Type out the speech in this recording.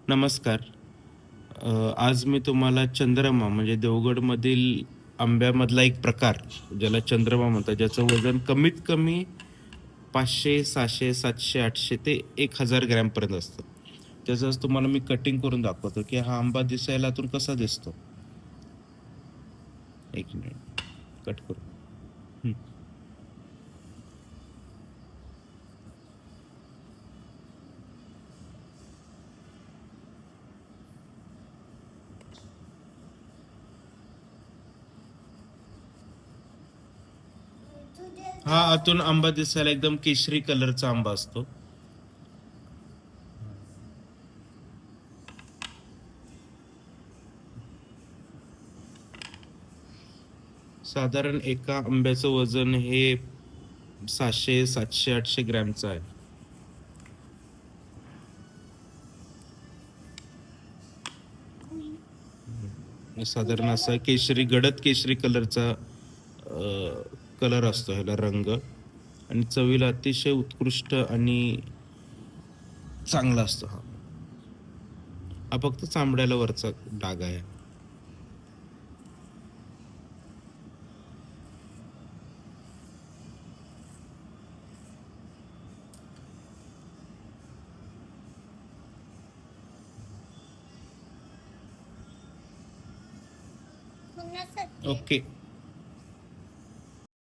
नमस्कार. आज मी तुम्हाला चंद्रमा म्हणजे देवगडमधील आंब्यामधला एक प्रकार, ज्याला चंद्रमा म्हणतात, ज्याचं वजन कमीत कमी 500, 600, 700, 800 ते 1000 ग्रॅमपर्यंत असतं. त्याचं आज तुम्हाला मी कटिंग करून दाखवतो, की हा आंबा दिसायला आतून कसा दिसतो. 1 मिनिट कट करू. हं. हा आतून आंबा दिसायला एकदम केशरी कलरचा आंबा असतो. साधारण एका आंब्याचं वजन हे 600, 700, 800 ग्रॅमचं आहे. साधारण असा केशरी, गडद केशरी कलरचा कलर असतो ह्याला, रंग, आणि चवीला अतिशय उत्कृष्ट आणि चांगला असतो हा. हा फक्त चांबड्याला वरचा डाग आहे. ओके.